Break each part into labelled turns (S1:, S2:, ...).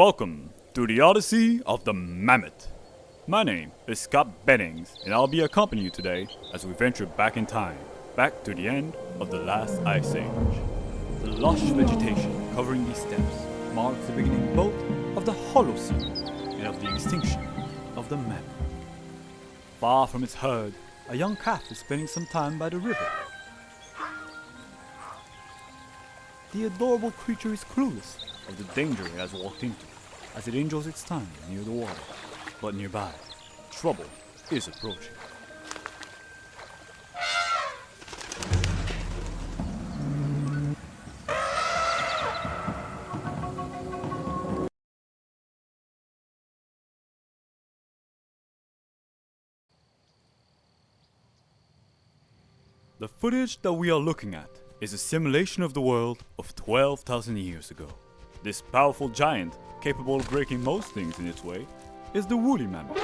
S1: Welcome to the Odyssey of the Mammoth. My name is Scott Bennings, and I'll be accompanying you today as we venture back in time, back to the end of the last ice age. The lush vegetation covering these steppes marks the beginning both of the Holocene and of the extinction of the mammoth. Far from its herd, a young calf is spending some time by the river. The adorable creature is clueless of the danger it has walked into, as it enjoys its time near the water. But nearby, trouble is approaching. The footage that we are looking at is a simulation of the world of 12,000 years ago. This powerful giant, capable of breaking most things in its way, is the woolly mammoth.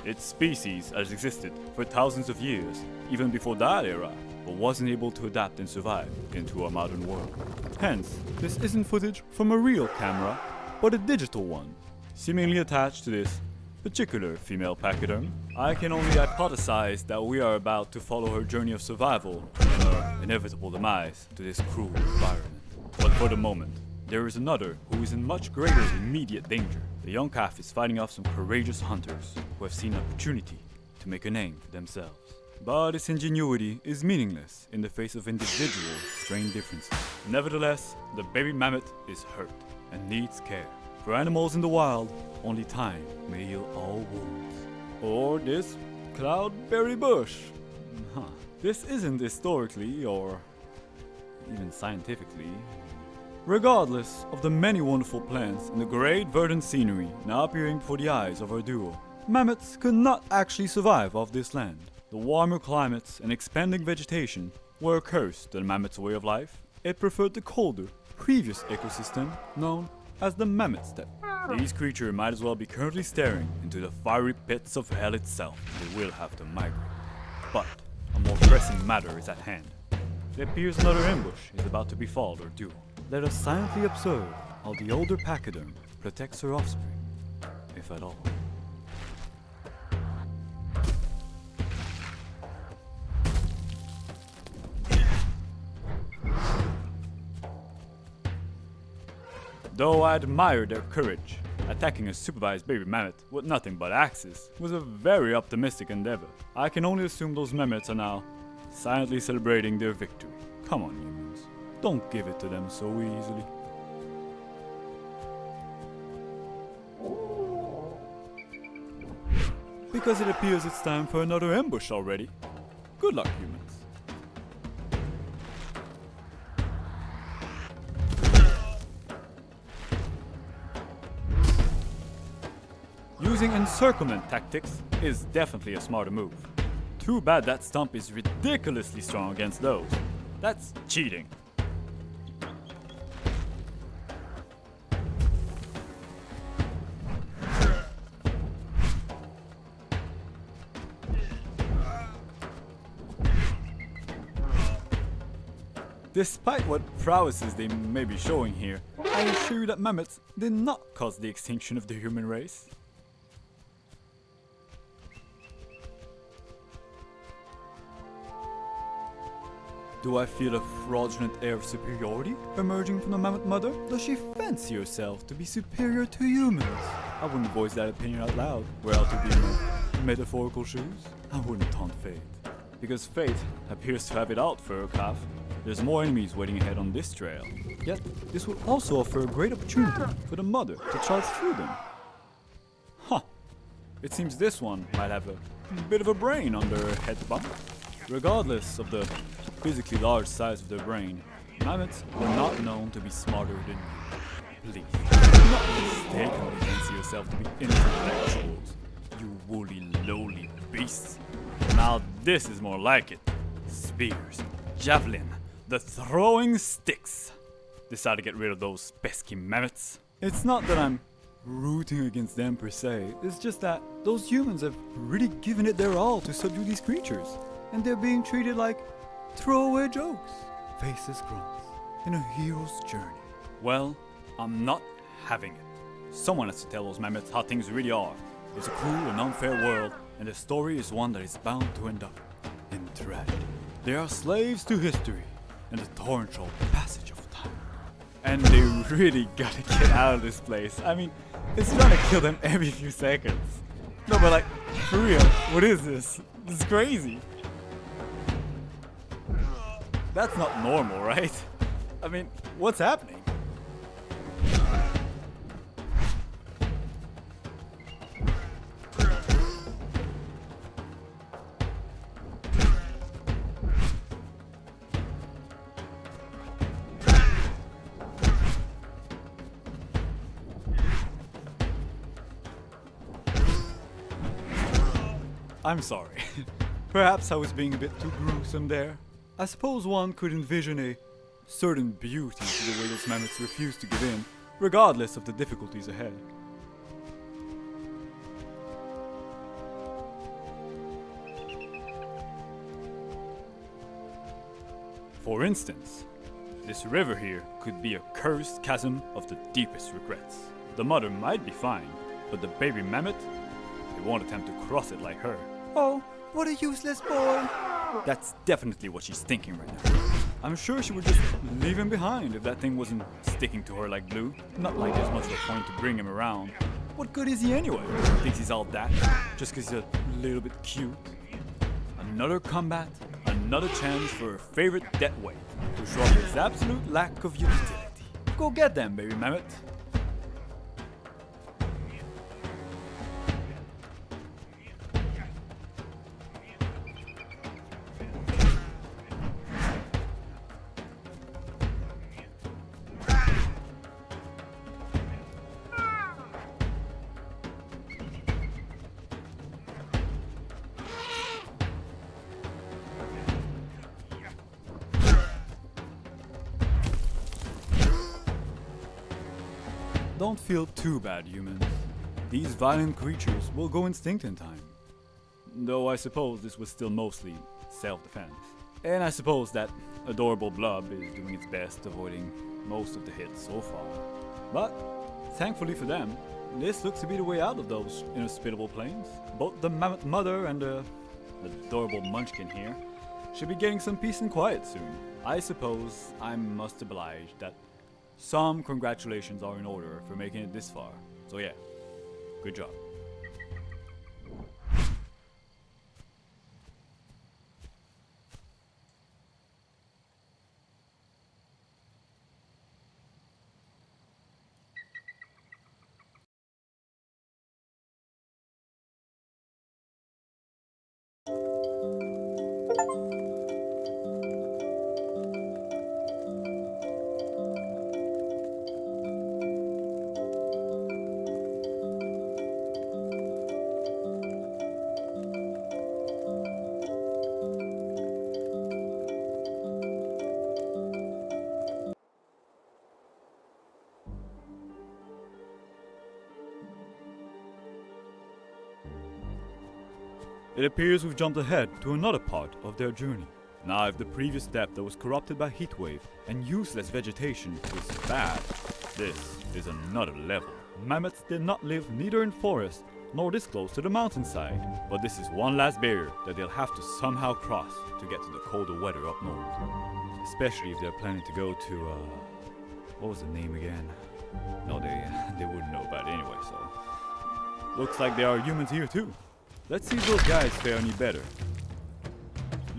S1: Its species has existed for thousands of years, even before that era, but wasn't able to adapt and survive into our modern world. Hence, this isn't footage from a real camera, but a digital one, seemingly attached to this particular female pachyderm. I can only hypothesize that we are about to follow her journey of survival and her inevitable demise to this cruel environment. But for the moment, there is another who is in much greater immediate danger. The young calf is fighting off some courageous hunters who have seen an opportunity to make a name for themselves. But its ingenuity is meaningless in the face of individual strain differences. Nevertheless, the baby mammoth is hurt and needs care. For animals in the wild, only time may heal all wounds. Or this cloudberry bush. This isn't historically or even scientifically. Regardless of the many wonderful plants and the great verdant scenery now appearing before the eyes of our duo, mammoths could not actually survive off this land. The warmer climates and expanding vegetation were a curse to the mammoth's way of life. It preferred the colder, previous ecosystem known as the mammoth steppe. These creatures might as well be currently staring into the fiery pits of hell itself. They will have to migrate. But a more pressing matter is at hand. It appears another ambush is about to befall our duo. Let us silently observe how the older pachyderm protects her offspring, if at all. Though I admire their courage, attacking a supervised baby mammoth with nothing but axes was a very optimistic endeavor. I can only assume those mammoths are now silently celebrating their victory. Come on, humans. Don't give it to them so easily. Because it appears it's time for another ambush already. Good luck, humans. Using encirclement tactics is definitely a smarter move. Too bad that stump is ridiculously strong against those. That's cheating. Despite what prowesses they may be showing here, I assure you that mammoths did not cause the extinction of the human race. Do I feel a fraudulent air of superiority emerging from the mammoth mother? Does she fancy herself to be superior to humans? I wouldn't voice that opinion out loud, were I to be in my metaphorical shoes. I wouldn't taunt fate. Because fate appears to have it out for her calf. There's more enemies waiting ahead on this trail. Yet, this will also offer a great opportunity for the mother to charge through them. It seems this one might have a bit of a brain under her head bump. Regardless of the physically large size of their brain, mammoths were not known to be smarter than you. Please, do not mistakenly fancy yourself to be intellectuals, you woolly, lowly beasts. Now this is more like it. Spears, javelin, the throwing sticks. Decide to get rid of those pesky mammoths. It's not that I'm rooting against them per se, it's just that those humans have really given it their all to subdue these creatures. And they're being treated like throwaway jokes, faceless grunts, in a hero's journey. Well, I'm not having it. Someone has to tell those mammoths how things really are. It's a cruel and unfair world, and the story is one that is bound to end up in tragedy. They are slaves to history and the torrential passage of time. And they really gotta get out of this place. I mean, it's gonna kill them every few seconds. No, but like, for real, what is this? This is crazy. That's not normal, right? I mean, what's happening? I'm sorry. Perhaps I was being a bit too gruesome there. I suppose one could envision a certain beauty to the way those mammoths refuse to give in, regardless of the difficulties ahead. For instance, this river here could be a cursed chasm of the deepest regrets. The mother might be fine, but the baby mammoth, they won't attempt to cross it like her. Oh, what a useless boy! That's definitely what she's thinking right now. I'm sure she would just leave him behind if that thing wasn't sticking to her like glue. Not like there's much of a point to bring him around. What good is he anyway? Thinks he's all that, just cause he's a little bit cute. Another combat, another chance for her favorite death weight to show off his absolute lack of utility. Go get them, baby mammoth. Don't feel too bad, humans. These violent creatures will go extinct in time. Though I suppose this was still mostly self-defense. And I suppose that adorable blob is doing its best, avoiding most of the hits so far. But, thankfully for them, this looks to be the way out of those inhospitable plains. Both the mammoth mother and the adorable munchkin here should be getting some peace and quiet soon. I suppose I must oblige that some congratulations are in order for making it this far. So yeah, good job. It appears we've jumped ahead to another part of their journey. Now, if the previous step that was corrupted by heatwave and useless vegetation was bad, this is another level. Mammoths did not live neither in forest nor this close to the mountainside, but this is one last barrier that they'll have to somehow cross to get to the colder weather up north. Especially if they're planning to go to, what was the name again? No, they wouldn't know about it anyway, so. Looks like there are humans here too. Let's see if those guys fare any better.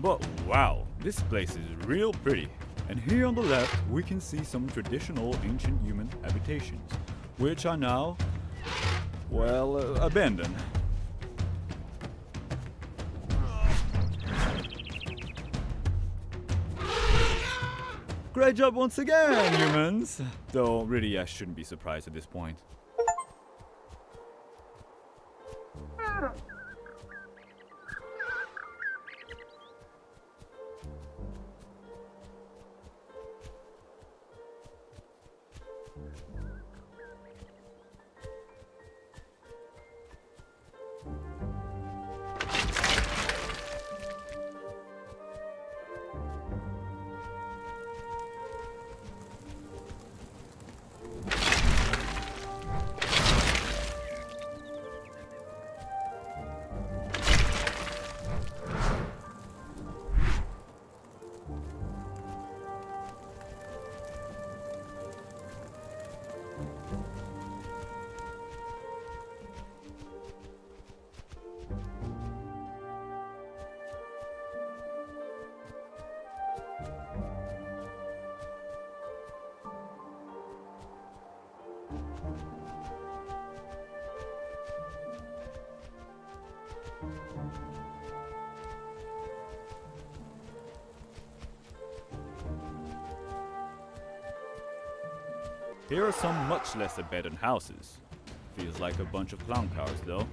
S1: But wow, this place is real pretty. And here on the left, we can see some traditional ancient human habitations, which are now, well, abandoned. Great job once again, humans! Though really I shouldn't be surprised at this point. Here are some much less abandoned houses. Feels like a bunch of clown cars though.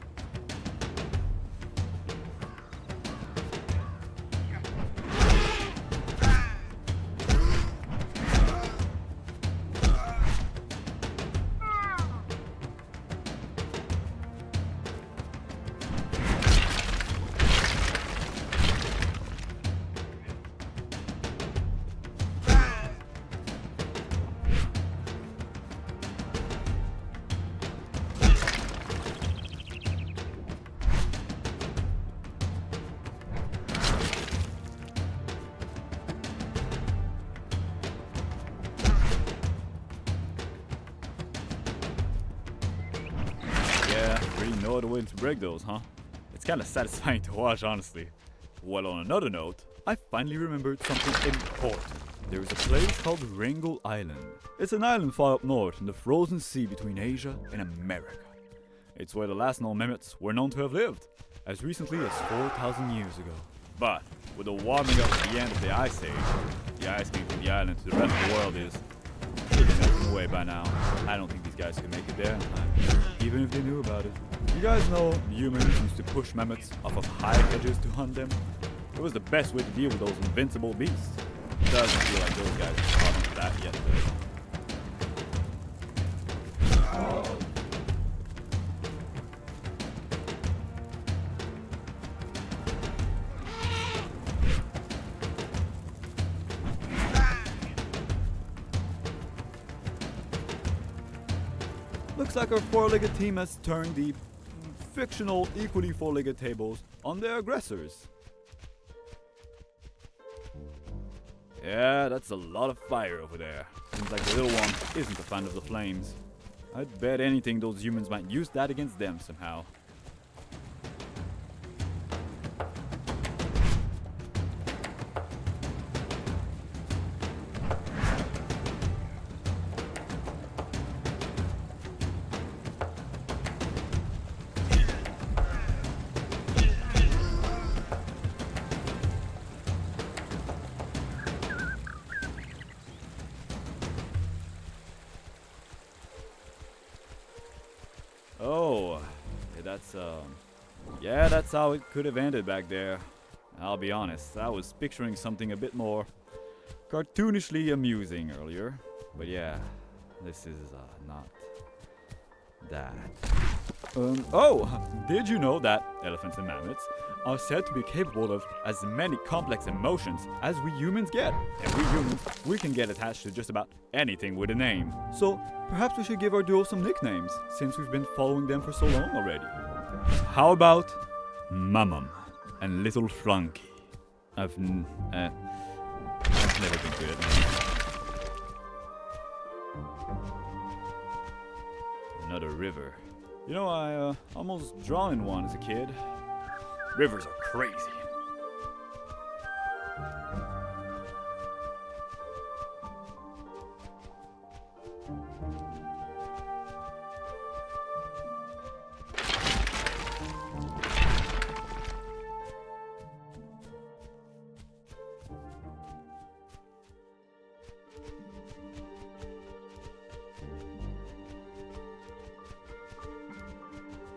S1: Really know the way to break those, huh? It's kinda satisfying to watch, honestly. Well, on another note, I finally remembered something important. There is a place called Wrangel Island. It's an island far up north in the frozen sea between Asia and America. It's where the last known mammoths were known to have lived, as recently as 4,000 years ago. But with the warming up at the end of the Ice Age, the ice king from the island to the rest of the world is melting away by now. I don't think these guys can make it there in time, even if they knew about it. You guys know humans used to push mammoths off of high edges to hunt them? It was the best way to deal with those invincible beasts. Doesn't feel like those guys have caught on to that yet, though. Looks like our four-legged team has turned the fictional equally four-legged tables on their aggressors. Yeah, that's a lot of fire over there. Seems like the little one isn't a fan of the flames. I'd bet anything those humans might use that against them somehow. Oh, that's how it could have ended back there. I'll be honest, I was picturing something a bit more cartoonishly amusing earlier. But yeah, this is not that. Did you know that elephants and mammoths are said to be capable of as many complex emotions as we humans get? And we humans, we can get attached to just about anything with a name. So perhaps we should give our duo some nicknames, since we've been following them for so long already. How about Mammoth and Little Flunky? I've never been good at names. Another river. You know, I almost drawn one as a kid. Rivers are crazy.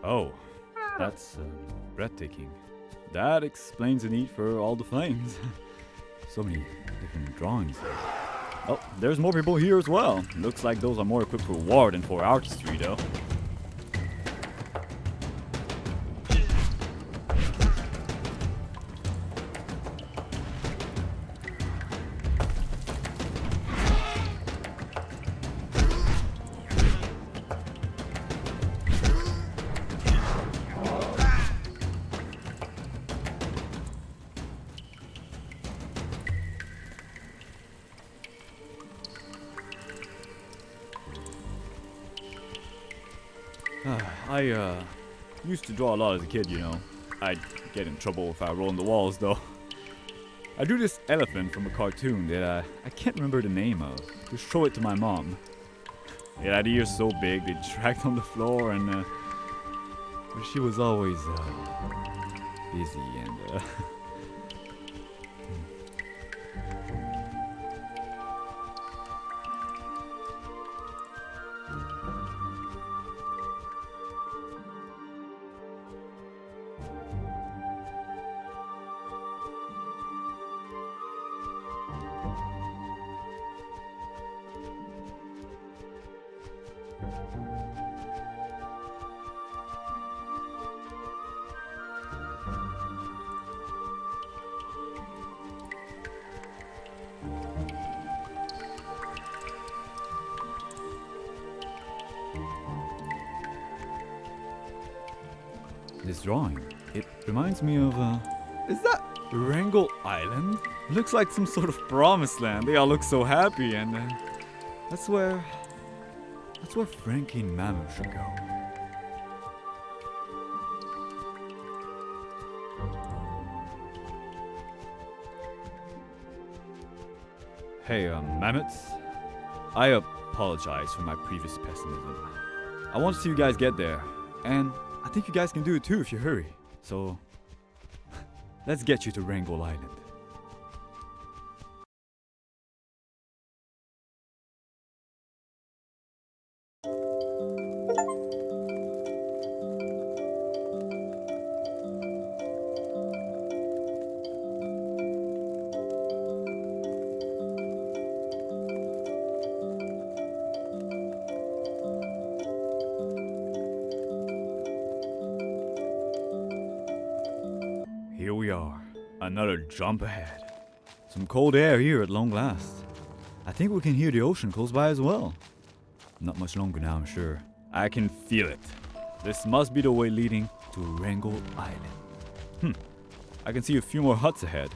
S1: Oh, that's breathtaking. That explains the need for all the flames. So many different drawings. Oh, there's more people here as well. Looks like those are more equipped for war than for artistry, though. I used to draw a lot as a kid, you know. I'd get in trouble if I roll on the walls, though. I drew this elephant from a cartoon that I can't remember the name of. Just show it to my mom. It had ears so big they dragged on the floor, and she was always busy and this drawing, it reminds me of, is that Wrangel Island? It looks like some sort of promised land. They all look so happy, and that's where Frankie and Mammoth should go. Hey, Mammoths, I apologize for my previous pessimism. I want to see you guys get there, and I think you guys can do it too if you hurry. So, let's get you to Wrangel Island. Here we are, another jump ahead. Some cold air here at long last. I think we can hear the ocean close by as well. Not much longer now, I'm sure. I can feel it. This must be the way leading to Wrangel Island. I can see a few more huts ahead.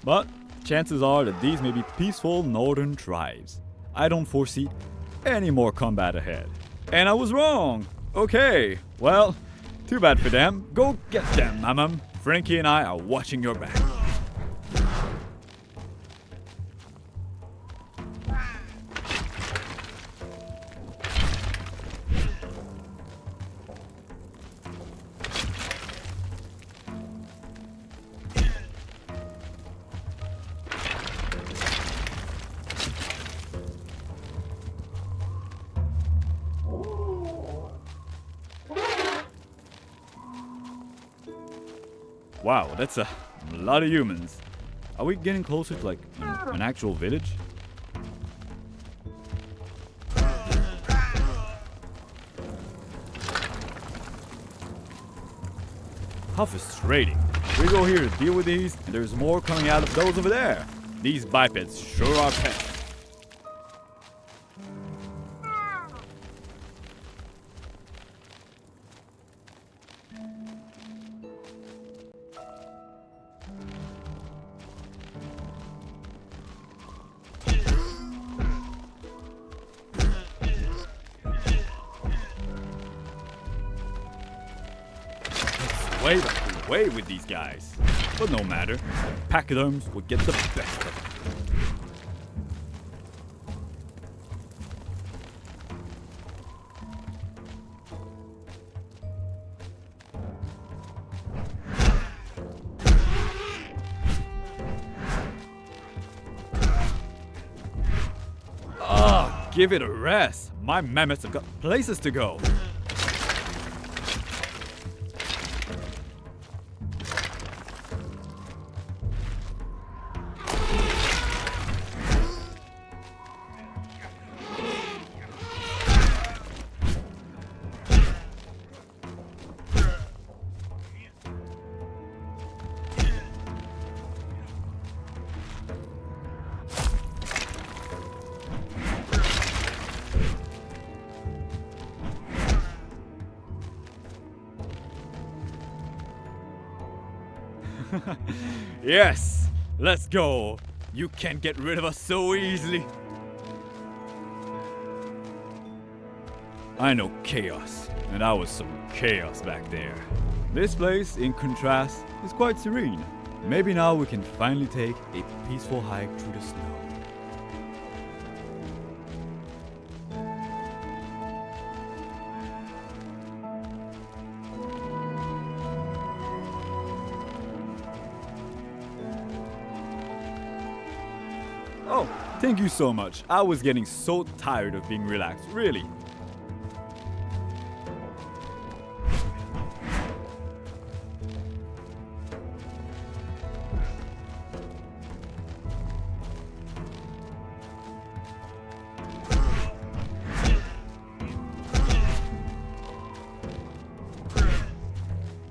S1: But chances are that these may be peaceful northern tribes. I don't foresee any more combat ahead. And I was wrong! Okay, well, too bad for them. Go get them, Mammoth. Frankie and I are watching your back. Wow, that's a lot of humans. Are we getting closer to like an actual village? How frustrating. We go here to deal with these, and there's more coming out of those over there. These bipeds sure are pests. Way with these guys, but no matter. Pachyderms will get the best of it. Give it a rest. My mammoths have got places to go. Yes, let's go. You can't get rid of us so easily. I know chaos, and I was some chaos back there. This place, in contrast, is quite serene. Maybe now we can finally take a peaceful hike through the snow. Oh, thank you so much. I was getting so tired of being relaxed, really.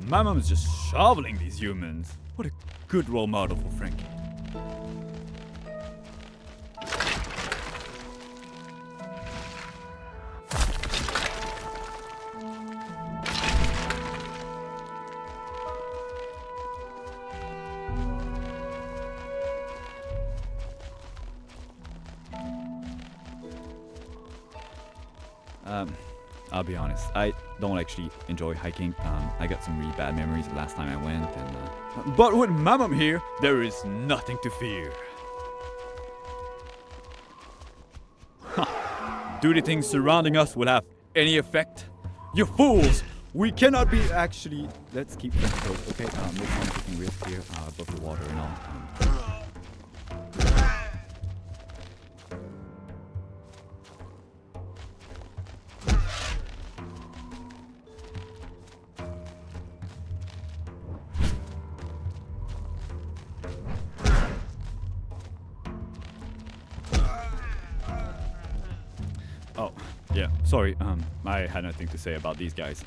S1: My mom's just shoveling these humans. What a good role model for Frankie. I'll be honest, I don't actually enjoy hiking. I got some really bad memories the last time I went, and but with Mammoth here, there is nothing to fear. Do the things surrounding us will have any effect? You fools! We cannot be actually. Let's keep them close, okay? No point taking risk here above the water and all. Oh, yeah, sorry, I had nothing to say about these guys.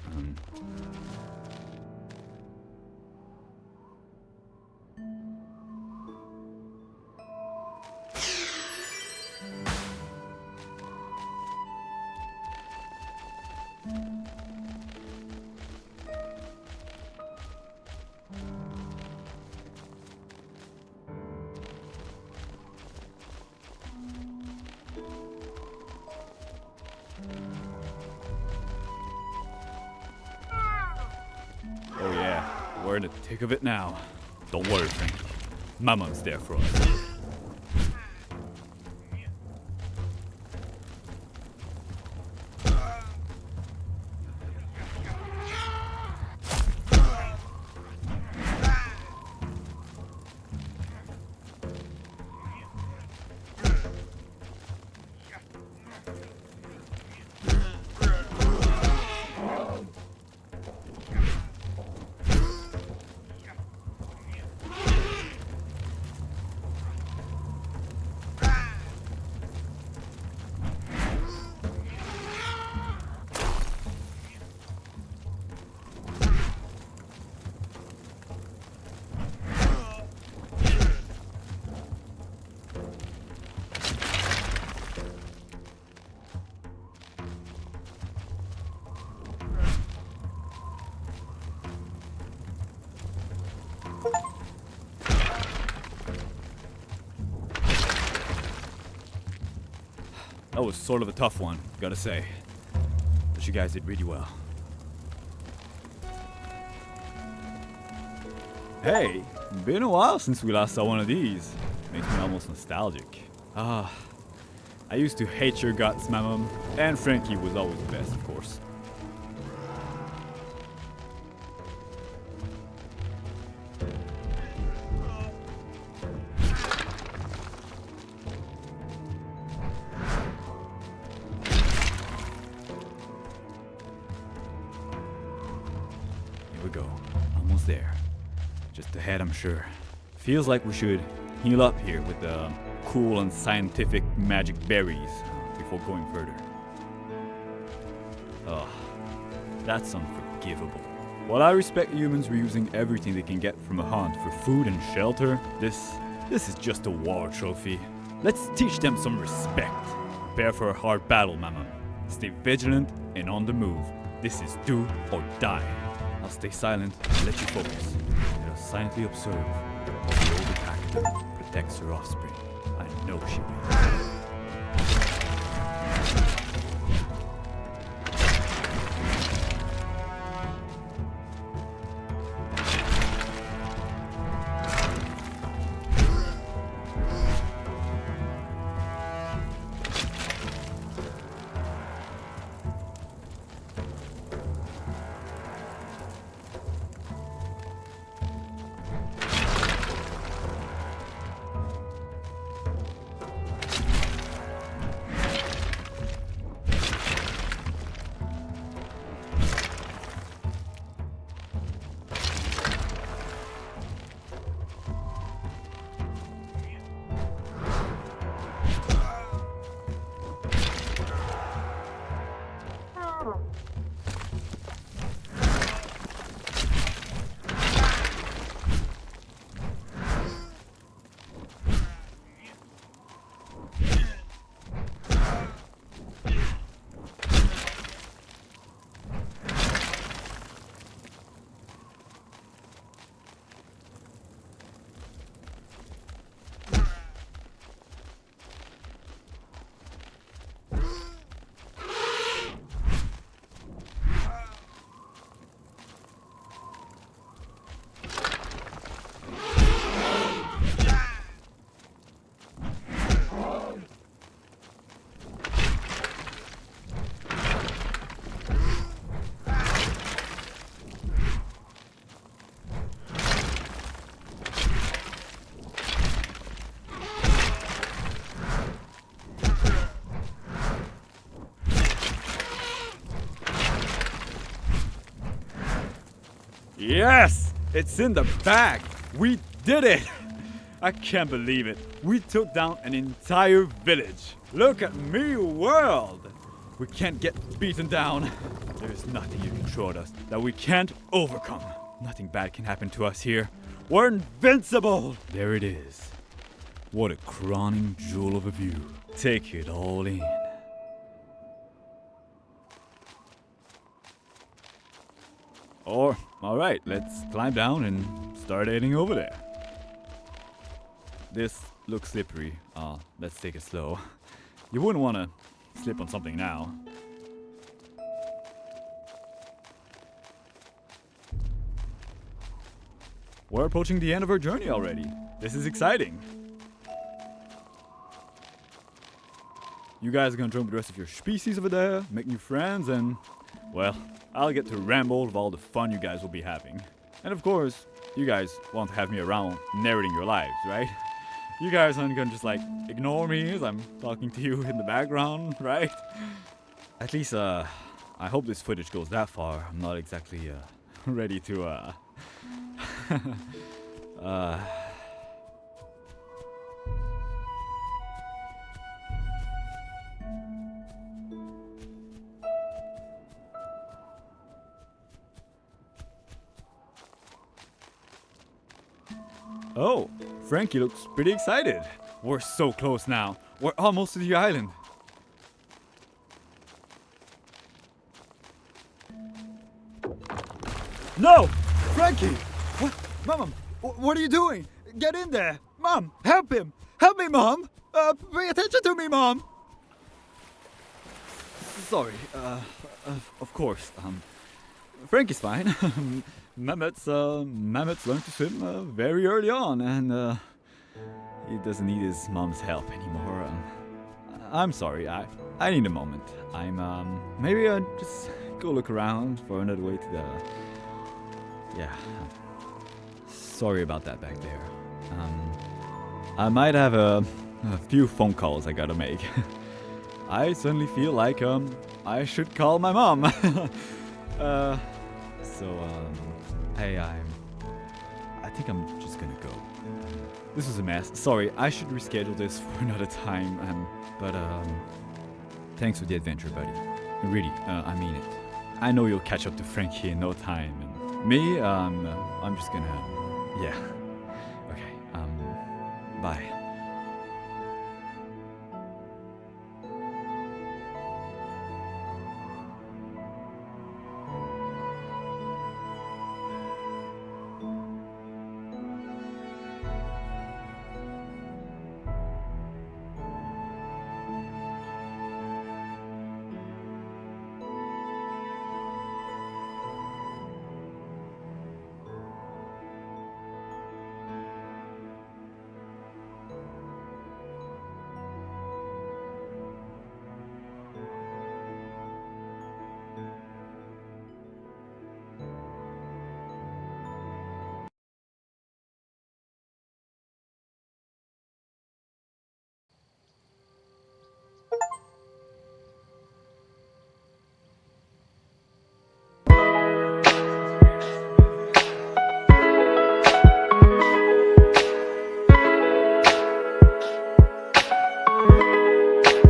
S1: Oh yeah, we're in the thick of it now. Don't worry, Frank. Mammoth's there for us. That was sort of a tough one, gotta say. But you guys did really well. Hey, been a while since we last saw one of these. Makes me almost nostalgic. I used to hate your guts, Mammoth. And Frankie was always the best, of course. Here we go. Almost there. Just ahead, I'm sure. Feels like we should heal up here with the cool and scientific magic berries before going further. Oh, that's unforgivable. While I respect humans reusing everything they can get from a hunt for food and shelter, this is just a war trophy. Let's teach them some respect. Prepare for a hard battle, Mammoth. Stay vigilant and on the move. This is do or die. I'll stay silent and let you focus. Let us silently observe while the old attacker protects her offspring. I know she will. Yes! It's in the bag! We did it! I can't believe it. We took down an entire village. Look at me, world! We can't get beaten down. There is nothing you can throw at us that we can't overcome. Nothing bad can happen to us here. We're invincible! There it is. What a crowning jewel of a view. Take it all in. Alright, let's climb down and start heading over there. This looks slippery. Let's take it slow. You wouldn't want to slip on something now. We're approaching the end of our journey already. This is exciting. You guys are gonna join with the rest of your species over there, make new friends, and, well, I'll get to ramble with all the fun you guys will be having. And of course, you guys want to have me around narrating your lives, right? You guys aren't gonna just like ignore me as I'm talking to you in the background, right? At least, I hope this footage goes that far. I'm not exactly, ready to, Oh, Frankie looks pretty excited. We're so close now. We're almost to the island. No! Frankie! What? Mom, what are you doing? Get in there! Mom, help him! Help me, Mom! Pay attention to me, Mom! Sorry, of course, Frankie's fine. Mammoths learned to swim very early on, and he doesn't need his mom's help anymore. I'm sorry, I need a moment. Maybe I'll just go look around for another way to the... Yeah, sorry about that back there. I might have a few phone calls I gotta make. I suddenly feel like I should call my mom. Hey, I think I'm just gonna go. This was a mess. Sorry, I should reschedule this for another time. But thanks for the adventure, buddy. Really, I mean it. I know you'll catch up to Frankie in no time. And me, I'm just gonna, yeah. Okay. Bye.